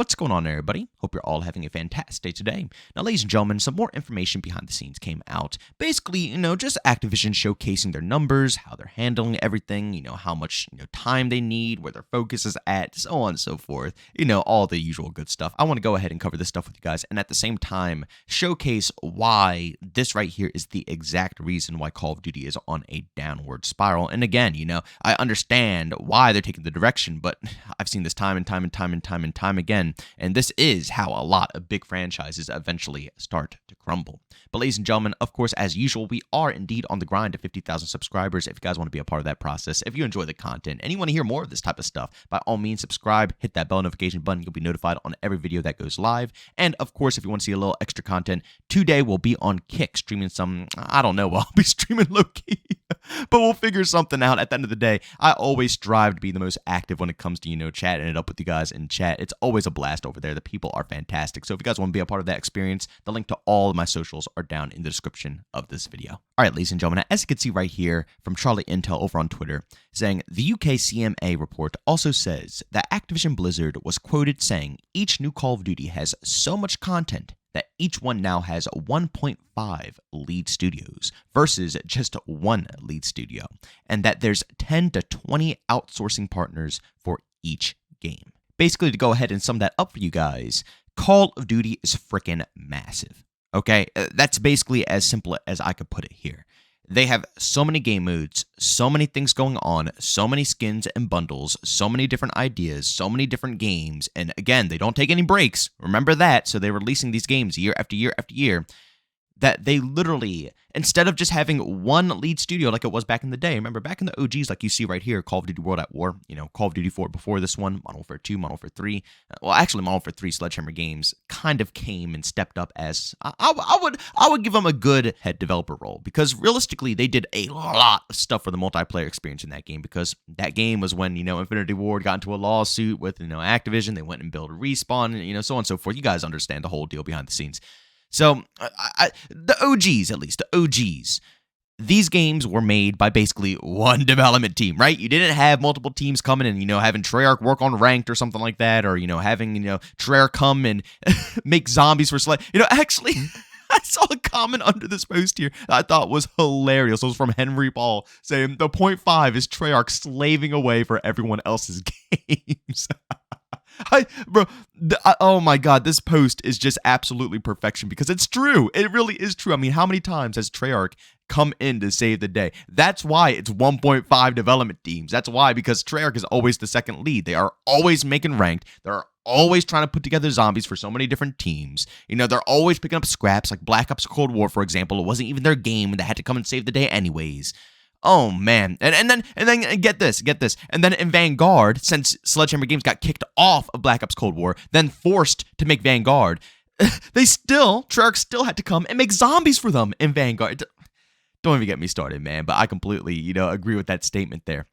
What's going on, everybody? Hope you're all having a fantastic day today. Now, ladies and gentlemen, some more information behind the scenes came out. Basically, just Activision showcasing their numbers, how they're handling everything, how much, time they need, where their focus is at, so on and so forth. All the usual good stuff. I want to go ahead and cover this stuff with you guys, and at the same time, showcase why this right here is the exact reason why Call of Duty is on a downward spiral. And again, I understand why they're taking the direction, but I've seen this time and time again. And this is how a lot of big franchises eventually start to crumble. But ladies and gentlemen, of course, as usual, we are indeed on the grind to 50,000 subscribers. If you guys want to be a part of that process, if you enjoy the content and you want to hear more of this type of stuff, by all means, subscribe, hit that bell notification button. You'll be notified on every video that goes live. And of course, if you want to see a little extra content, today we'll be on Kick streaming some, I don't know, I'll be streaming low-key. But we'll figure something out at the end of the day. I always strive to be the most active when it comes to, chatting it up with you guys in chat. It's always a blast over there. The people are fantastic. So if you guys want to be a part of that experience, the link to all of my socials are down in the description of this video. All right, ladies and gentlemen, as you can see right here from Charlie Intel over on Twitter, saying the UK CMA report also says that Activision Blizzard was quoted saying each new Call of Duty has so much content that each one now has 1.5 lead studios versus just one lead studio, and that there's 10 to 20 outsourcing partners for each game. Basically, to go ahead and sum that up for you guys, Call of Duty is freaking massive, okay? That's basically as simple as I could put it here. They have so many game modes, so many things going on, so many skins and bundles, so many different ideas, so many different games. And again, they don't take any breaks. Remember that. So they're releasing these games year after year after year. That they literally, instead of just having one lead studio like it was back in the day, remember back in the OGs, like you see right here, Call of Duty World at War, Call of Duty 4 before this one, Modern Warfare 2, Modern Warfare 3. Well, actually, Modern Warfare 3 Sledgehammer Games kind of came and stepped up as, I would give them a good head developer role, because realistically, they did a lot of stuff for the multiplayer experience in that game, because that game was when, Infinity Ward got into a lawsuit with, Activision, they went and built a Respawn, and so on and so forth. You guys understand the whole deal behind the scenes. So, the OGs, at least, the OGs, these games were made by basically one development team, right? You didn't have multiple teams coming and, having Treyarch work on Ranked or something like that, or, having, Treyarch come and make zombies for Slay. Actually, I saw a comment under this post here that I thought was hilarious. It was from Henry Paul saying, the point 5 is Treyarch slaving away for everyone else's games. Oh my God, this post is just absolutely perfection, because it's true. It really is true. I mean, how many times has Treyarch come in to save the day? That's why it's 1.5 development teams. That's why, because Treyarch is always the second lead. They are always making Ranked. They're always trying to put together zombies for so many different teams. They're always picking up scraps, like Black Ops Cold War, for example. It wasn't even their game, and they had to come and save the day anyways. Oh man, and then get this, and then in Vanguard, since Sledgehammer Games got kicked off of Black Ops Cold War, then forced to make Vanguard, Treyarch still had to come and make zombies for them in Vanguard. Don't even get me started, man. But I completely, agree with that statement there.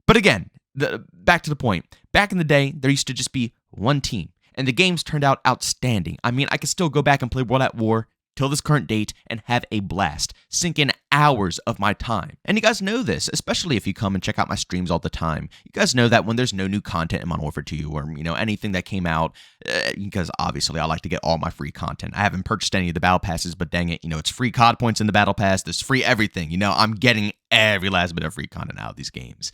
But again, back to the point. Back in the day, there used to just be one team, and the games turned out outstanding. I mean, I could still go back and play World at War till this current date and have a blast, sink in hours of my time. And you guys know this, especially if you come and check out my streams all the time. You guys know that when there's no new content in Modern Warfare 2 or, anything that came out, because obviously I like to get all my free content. I haven't purchased any of the battle passes, but dang it, it's free COD points in the battle pass. There's free everything. I'm getting every last bit of free content out of these games.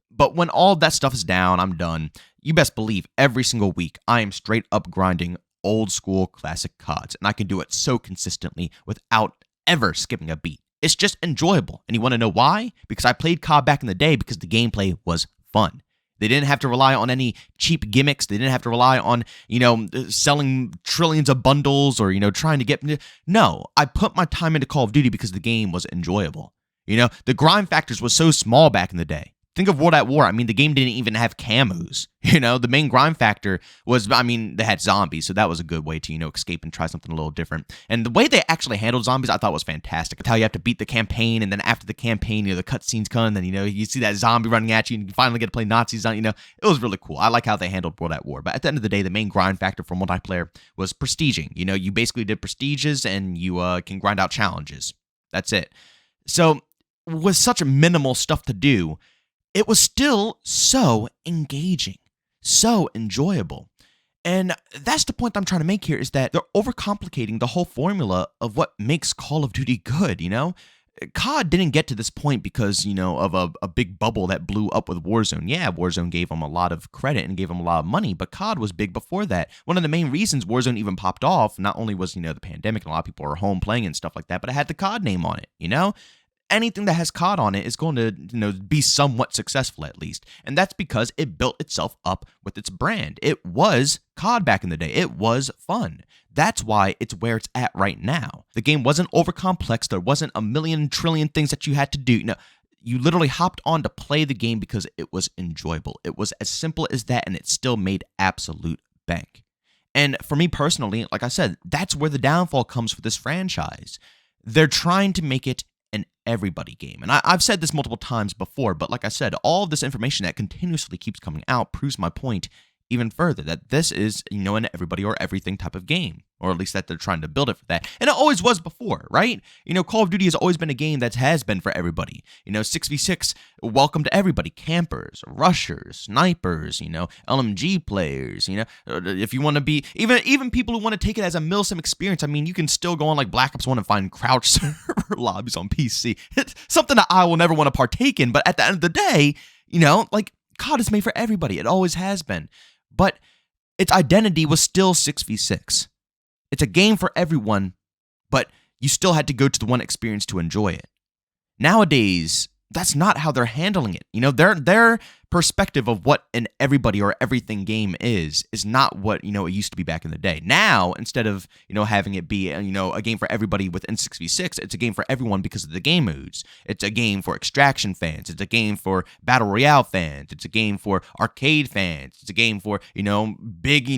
But when all that stuff is down, I'm done. You best believe every single week I am straight up grinding old school classic CODs, and I can do it so consistently without ever skipping a beat. It's just enjoyable. And you want to know why? Because I played COD back in the day because the gameplay was fun. They didn't have to rely on any cheap gimmicks. They didn't have to rely on, selling trillions of bundles or, trying to get... No, I put my time into Call of Duty because the game was enjoyable. The grind factors was so small back in the day. Think of World at War. I mean, the game didn't even have camos. The main grind factor was, they had zombies, so that was a good way to, escape and try something a little different. And the way they actually handled zombies, I thought was fantastic. It's how you have to beat the campaign, and then after the campaign, the cutscenes come, and then, you see that zombie running at you, and you finally get to play Nazis on, it was really cool. I like how they handled World at War. But at the end of the day, the main grind factor for multiplayer was prestiging. You basically did prestiges, and you can grind out challenges. That's it. So, with such minimal stuff to do, it was still so engaging, so enjoyable. And that's the point I'm trying to make here is that they're overcomplicating the whole formula of what makes Call of Duty good, COD didn't get to this point because, of a big bubble that blew up with Warzone. Yeah, Warzone gave them a lot of credit and gave them a lot of money, but COD was big before that. One of the main reasons Warzone even popped off, not only was, the pandemic and a lot of people were home playing and stuff like that, but it had the COD name on it. Anything that has COD on it is going to, be somewhat successful at least. And that's because it built itself up with its brand. It was COD back in the day. It was fun. That's why it's where it's at right now. The game wasn't over complex. There wasn't a million trillion things that you had to do. No, you literally hopped on to play the game because it was enjoyable. It was as simple as that, and it still made absolute bank. And for me personally, like I said, that's where the downfall comes for this franchise. They're trying to make it an everybody game. And I've said this multiple times before, but like I said, all of this information that continuously keeps coming out proves my point even further, that this is, an everybody or everything type of game, or at least that they're trying to build it for that. And it always was before, right? Call of Duty has always been a game that has been for everybody. 6v6, welcome to everybody, campers, rushers, snipers, LMG players, if you want to be, even people who want to take it as a milsim experience. I mean, you can still go on like Black Ops 1 and find crouch server lobbies on PC. It's something that I will never want to partake in, but at the end of the day, like COD is made for everybody. It always has been. But its identity was still 6v6. It's a game for everyone, but you still had to go to the one experience to enjoy it. Nowadays, that's not how they're handling it. Their perspective of what an everybody or everything game is not what, it used to be back in the day. Now, instead of, having it be, a game for everybody within 6v6, it's a game for everyone because of the game modes. It's a game for extraction fans. It's a game for battle royale fans. It's a game for arcade fans. It's a game for, big,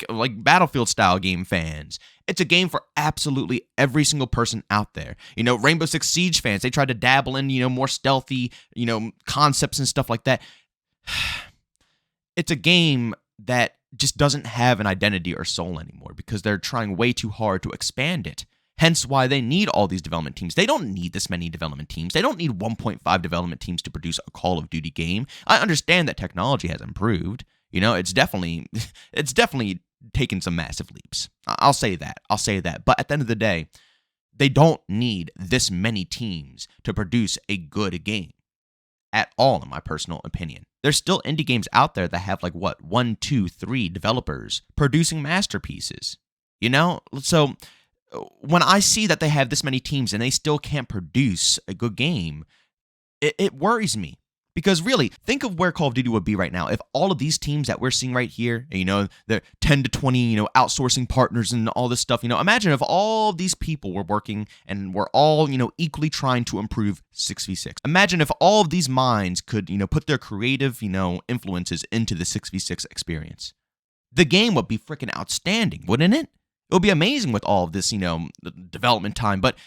like Battlefield style game fans. It's a game for absolutely every single person out there. Rainbow Six Siege fans, they try to dabble in, more stealthy, concepts and stuff like that. It's a game that just doesn't have an identity or soul anymore because they're trying way too hard to expand it. Hence why they need all these development teams. They don't need this many development teams. They don't need 1.5 development teams to produce a Call of Duty game. I understand that technology has improved. It's definitely taken some massive leaps. I'll say that. But at the end of the day, they don't need this many teams to produce a good game at all, in my personal opinion. There's still indie games out there that have 1, 2, 3 developers producing masterpieces. So when I see that they have this many teams and they still can't produce a good game, it worries me. Because really, think of where Call of Duty would be right now if all of these teams that we're seeing right here, they're 10 to 20, outsourcing partners and all this stuff. Imagine if all these people were working and we're all, equally trying to improve 6v6. Imagine if all of these minds could, put their creative, influences into the 6v6 experience. The game would be freaking outstanding, wouldn't it? It would be amazing with all of this, development time, but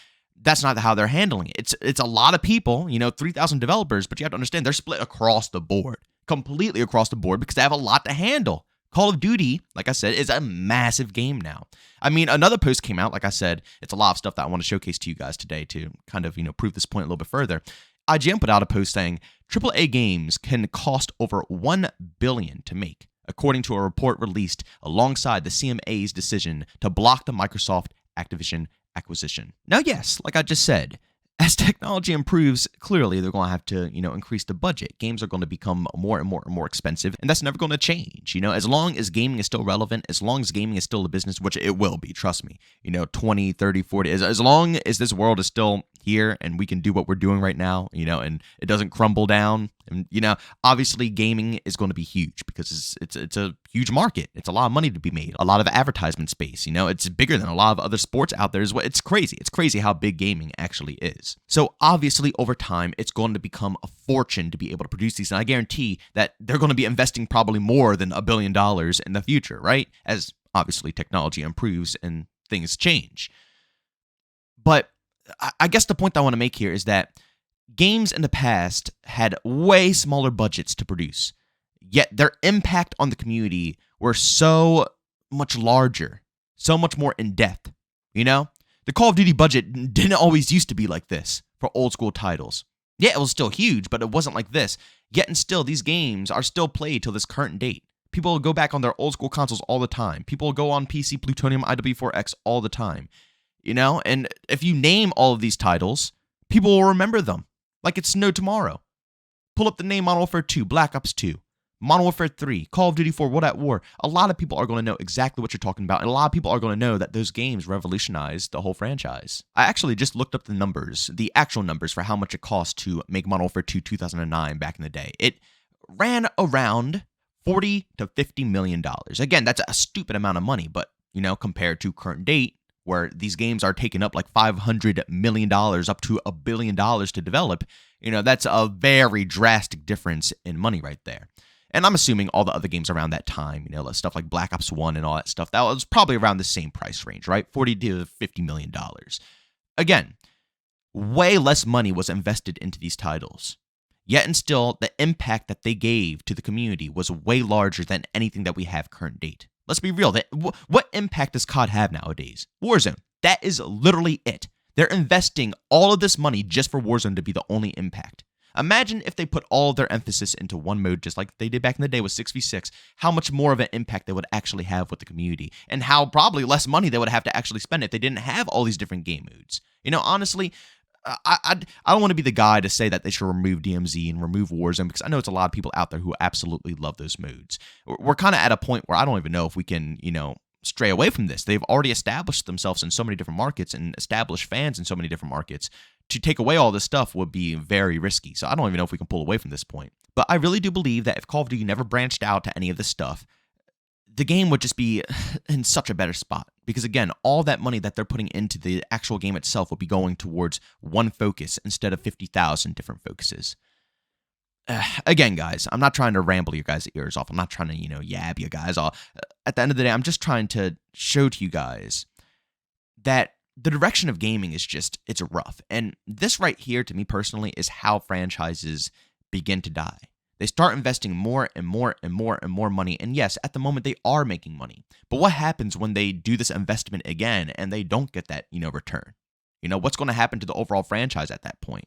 that's not how they're handling it. It's a lot of people, 3,000 developers, but you have to understand they're split across the board, completely across the board because they have a lot to handle. Call of Duty, like I said, is a massive game now. I mean, another post came out, like I said, it's a lot of stuff that I want to showcase to you guys today to kind of, prove this point a little bit further. IGN put out a post saying AAA games can cost over $1 billion to make, according to a report released alongside the CMA's decision to block the Microsoft Activision acquisition. Now, yes, like I just said, as technology improves, clearly they're going to have to, increase the budget. Games are going to become more and more and more expensive, and that's never going to change. As long as gaming is still relevant, as long as gaming is still a business, which it will be, trust me, 20, 30, 40, as long as this world is still here and we can do what we're doing right now, and it doesn't crumble down. And, obviously gaming is going to be huge because it's a huge market. It's a lot of money to be made, a lot of advertisement space. It's bigger than a lot of other sports out there. It's crazy. It's crazy how big gaming actually is. So obviously over time, it's going to become a fortune to be able to produce these. And I guarantee that they're going to be investing probably more than $1 billion in the future, right? As obviously technology improves and things change. But I guess the point I want to make here is that games in the past had way smaller budgets to produce, yet their impact on the community were so much larger, so much more in-depth, The Call of Duty budget didn't always used to be like this for old school titles. Yeah, it was still huge, but it wasn't like this. Yet and still, these games are still played till this current date. People will go back on their old school consoles all the time. People will go on PC, Plutonium, IW4X all the time. And if you name all of these titles, people will remember them like it's no tomorrow. Pull up the name Modern Warfare 2, Black Ops 2, Modern Warfare 3, Call of Duty 4, World at War. A lot of people are going to know exactly what you're talking about, and a lot of people are going to know that those games revolutionized the whole franchise. I actually just looked up the numbers, the actual numbers for how much it cost to make Modern Warfare 2 2009 back in the day. It ran around $40 to $50 million. Again, that's a stupid amount of money, but, compared to current date, where these games are taking up like $500 million up to $1 billion to develop, that's a very drastic difference in money right there. And I'm assuming all the other games around that time, stuff like Black Ops 1 and all that stuff, that was probably around the same price range, right? $40 to $50 million. Again, way less money was invested into these titles. Yet and still, the impact that they gave to the community was way larger than anything that we have current date. Let's be real. What impact does COD have nowadays? Warzone. That is literally it. They're investing all of this money just for Warzone to be the only impact. Imagine if they put all of their emphasis into one mode, just like they did back in the day with 6v6, how much more of an impact they would actually have with the community, and how probably less money they would have to actually spend if they didn't have all these different game modes. Honestly, I don't want to be the guy to say that they should remove DMZ and remove Warzone, because I know it's a lot of people out there who absolutely love those modes. We're kind of at a point where I don't even know if we can, stray away from this. They've already established themselves in so many different markets and established fans in so many different markets. To take away all this stuff would be very risky. So I don't even know if we can pull away from this point. But I really do believe that if Call of Duty never branched out to any of this stuff, the game would just be in such a better spot. Because again, all that money that they're putting into the actual game itself will be going towards one focus instead of 50,000 different focuses. Again, guys, I'm not trying to ramble your guys' ears off. I'm not trying to, yab you guys off. At the end of the day, I'm just trying to show to you guys that the direction of gaming is it's rough. And this right here, to me personally, is how franchises begin to die. They start investing more and more and more and more money. And yes, at the moment, they are making money. But what happens when they do this investment again and they don't get that, return? What's going to happen to the overall franchise at that point?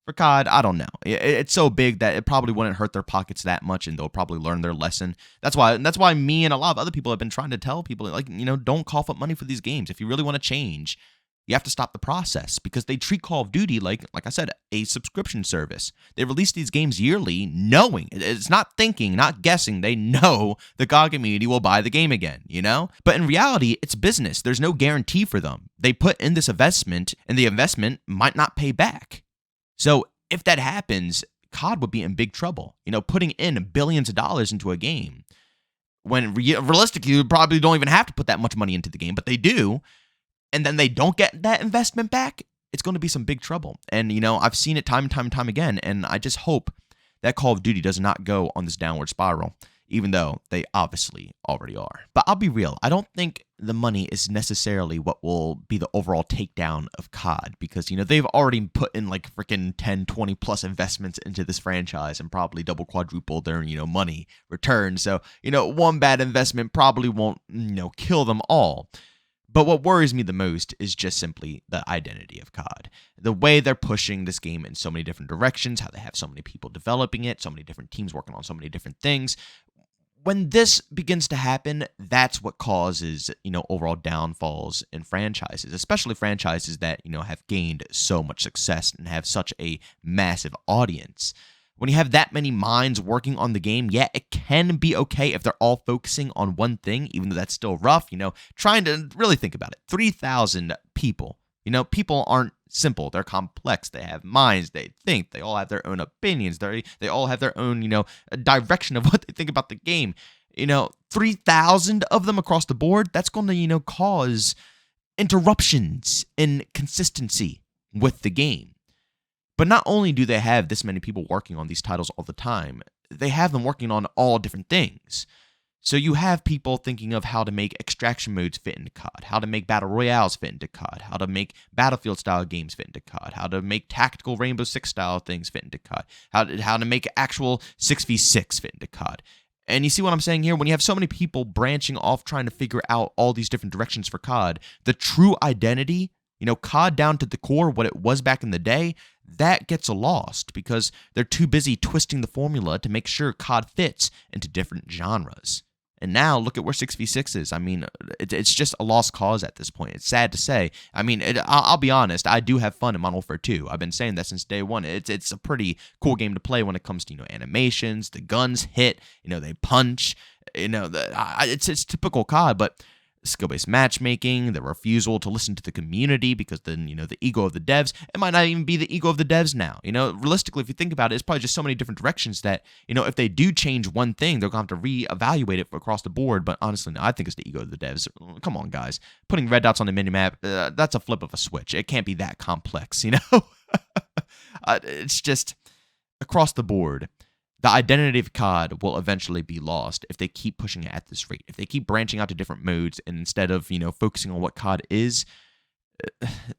For COD, I don't know. It's so big that it probably wouldn't hurt their pockets that much, and they'll probably learn their lesson. That's why me and a lot of other people have been trying to tell people, don't cough up money for these games. If you really want to change, you have to stop the process, because they treat Call of Duty like I said, a subscription service. They release these games yearly, knowing it's not thinking, not guessing. They know the COD community will buy the game again, But in reality, it's business. There's no guarantee for them. They put in this investment, and the investment might not pay back. So if that happens, COD would be in big trouble. Putting in billions of dollars into a game, when realistically, you probably don't even have to put that much money into the game, but they do. And then they don't get that investment back, it's going to be some big trouble. And, I've seen it time and time and time again, and I just hope that Call of Duty does not go on this downward spiral, even though they obviously already are. But I'll be real, I don't think the money is necessarily what will be the overall takedown of COD, because, they've already put in like freaking 10, 20 plus investments into this franchise and probably double quadruple their, money return. So, one bad investment probably won't, kill them all. But what worries me the most is just simply the identity of COD. The way they're pushing this game in so many different directions, how they have so many people developing it, so many different teams working on so many different things. When this begins to happen, that's what causes, overall downfalls in franchises, especially franchises that, have gained so much success and have such a massive audience. When you have that many minds working on the game, yeah, it can be okay if they're all focusing on one thing, even though that's still rough, trying to really think about it. 3,000 people. People aren't simple. They're complex. They have minds. They think. They all have their own opinions. They all have their own, direction of what they think about the game. 3,000 of them across the board, that's going to, cause interruptions in consistency with the game. But not only do they have this many people working on these titles all the time, they have them working on all different things. So you have people thinking of how to make extraction modes fit into COD, how to make battle royales fit into COD, how to make Battlefield-style games fit into COD, how to make tactical Rainbow Six-style things fit into COD, how to make actual 6v6 fit into COD. And you see what I'm saying here? When you have so many people branching off trying to figure out all these different directions for COD, the true identity COD down to the core, what it was back in the day, that gets lost because they're too busy twisting the formula to make sure COD fits into different genres. And now look at where 6v6 is. I mean, it's just a lost cause at this point. It's sad to say. I mean, I'll be honest. I do have fun in Modern Warfare 2. I've been saying that since day one. It's a pretty cool game to play when it comes to animations. The guns hit. They punch. It's typical COD, but skill-based matchmaking, the refusal to listen to the community because then, the ego of the devs, it might not even be the ego of the devs now. Realistically, if you think about it, it's probably just so many different directions that, if they do change one thing, they're going to have to reevaluate it across the board. But honestly, no, I think it's the ego of the devs. Come on, guys. Putting red dots on the minimap, that's a flip of a switch. It can't be that complex, It's just across the board. The identity of COD will eventually be lost if they keep pushing it at this rate. If they keep branching out to different modes and instead of, focusing on what COD is,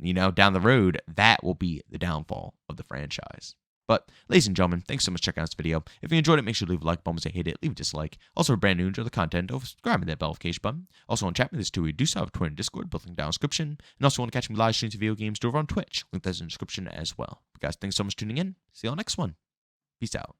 down the road, that will be the downfall of the franchise. But, ladies and gentlemen, thanks so much for checking out this video. If you enjoyed it, make sure to leave a like button. If you hate it, leave a dislike. Also, if you're brand new, enjoy the content, subscribe to that notification button. Also, on chat with this too, we do still have Twitter and Discord, both linked down in the description. And also, want to catch me live streams of video games over on Twitch. Link that's in the description as well. But guys, thanks so much for tuning in. See you on the next one. Peace out.